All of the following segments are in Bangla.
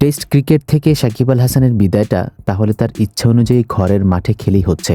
টেস্ট ক্রিকেট থেকে সাকিব আল হাসানের বিদায়টা তাহলে তার ইচ্ছা অনুযায়ী ঘরের মাঠে খেলেই হচ্ছে।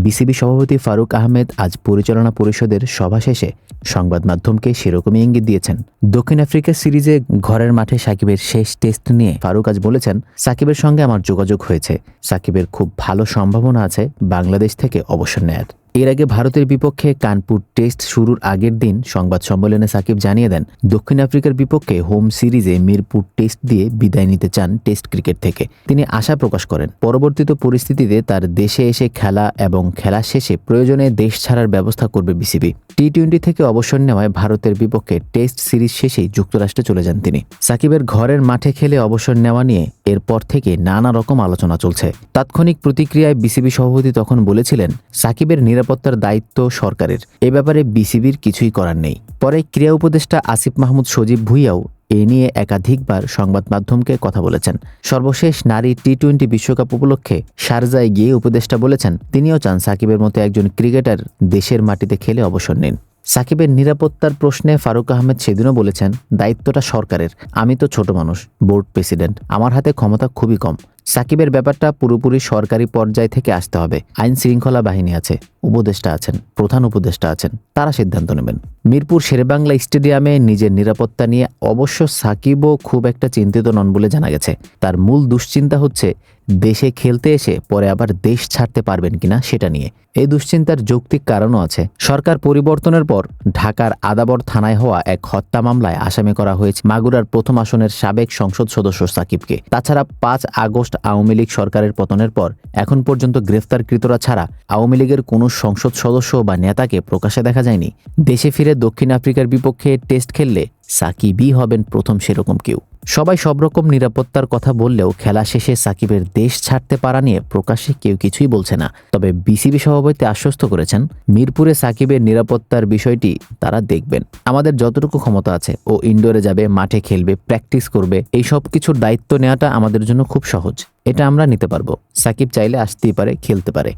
বিসিবি সভাপতি ফারুক আহমেদ আজ পরিচালনা পরিষদের সভা শেষে সংবাদ মাধ্যমকে সেরকমই ইঙ্গিত দিয়েছেন। দক্ষিণ আফ্রিকা সিরিজে ঘরের মাঠে সাকিবের শেষ টেস্ট নিয়ে ফারুক আজ বলেছেন, সাকিবের সঙ্গে আমার যোগাযোগ হয়েছে। সাকিবের খুব ভালো সম্ভাবনা আছে বাংলাদেশ থেকে অবসর নেয়ার। এর আগে ভারতের বিপক্ষে কানপুর টেস্ট শুরুর আগের দিন সংবাদ সম্মেলনে সাকিব জানিয়ে দেন, দক্ষিণ আফ্রিকার বিপক্ষে হোম সিরিজে মিরপুর টেস্ট দিয়ে বিদায় নিতে চান টেস্ট ক্রিকেট থেকে। তিনি আশা প্রকাশ করেন, পরবর্তীত পরিস্থিতিতে তার দেশে এসে খেলা এবং খেলা শেষে প্রয়োজনে দেশ ছাড়ার ব্যবস্থা করবে বিসিবি। টি-20 থেকে অবসর নেওয়ায় ভারতের বিপক্ষে টেস্ট সিরিজ শেষেই যুক্তরাষ্ট্রে চলে যান তিনি। সাকিবের ঘরের মাঠে খেলে অবসর নেওয়া নিয়ে এরপর থেকে নানা রকম আলোচনা চলছে। তাৎক্ষণিক প্রতিক্রিয়ায় বিসিবি সভাপতি তখন বলেছিলেন, সাকিবের নিরাপত্তার দায়িত্ব সরকারের, এ ব্যাপারে বিসিবির কিছুই করার নেই। পরে ক্রীড়া উপদেষ্টা আসিফ মাহমুদ সজীব ভুঁইয়াও এ নিয়ে একাধিকবার সংবাদ মাধ্যমকে কথা বলেছেন। সর্বশেষ নারী টি-20 বিশ্বকাপ উপলক্ষে শারজায় গিয়ে উপদেষ্টা বলেছেন, তিনিও চান সাকিবের মতো একজন ক্রিকেটার দেশের মাটিতে খেলে অবসর নিন। সাকিবের নিরাপত্তার প্রশ্নে ফারুক আহমেদ সেদিনও বলেছেন, দায়িত্বটা সরকারের, আমি তো ছোট মানুষ, বোর্ড প্রেসিডেন্ট, আমার হাতে ক্ষমতা খুবই কম। সাকিবের ব্যাপারটা পুরোপুরি সরকারি পর্যায় থেকে আসতে হবে। আইন শৃঙ্খলা বাহিনী আছে, উপদেষ্টা আছেন, প্রধান উপদেষ্টা আছেন, তারা সিদ্ধান্ত নেবেন। মিরপুর শেরেবাংলা স্টেডিয়ামে নিজের নিরাপত্তা নিয়ে অবশ্য সাকিবও খুব একটা চিন্তিত নন বলে জানা গেছে। তার মূল দুশ্চিন্তা হচ্ছে দেশে খেলতে এসে পরে আবার দেশ ছাড়তে পারবেন কিনা সেটা নিয়ে। এই দুশ্চিন্তার যৌক্তিক কারণও আছে। সরকার পরিবর্তনের পর ঢাকার আদাবর থানায় হওয়া এক হত্যা মামলায় আসামি করা হয়েছে মাগুরার প্রথম আসনের সাবেক সংসদ সদস্য সাকিবকে। তাছাড়া 5 আগস্ট আওয়ামী লীগ সরকারের পতনের পর এখন পর্যন্ত গ্রেফতারকৃতরা ছাড়া আওয়ামী লীগের কোনো সংসদ সদস্য বা নেতাকে প্রকাশ্যে দেখা যায়নি। দেশে ফিরে দক্ষিণ আফ্রিকার বিপক্ষে টেস্ট খেললে সাকিবই হবেন প্রথম সেরকম কেউ। সবাই সব রকম নিরাপত্তার কথা বললেও খেলা শেষে সাকিবের দেশ ছাড়তে পারা নিয়ে প্রকাশ্যে কেউ কিছুই বলছে না। তবে বিসিবি সভাপতি আশ্বস্ত করেছেন, মিরপুরে সাকিবের নিরাপত্তার বিষয়টি তারা দেখবেন। আমাদের যতটুকু ক্ষমতা আছে, ও ইনডোরে যাবে, মাঠে খেলবে, প্র্যাকটিস করবে, এই সব কিছুর দায়িত্ব নেওয়াটা আমাদের জন্য খুব সহজ। এটা আমরা নিতে পারবো। সাকিব চাইলে আসতেই পারে, খেলতে পারে।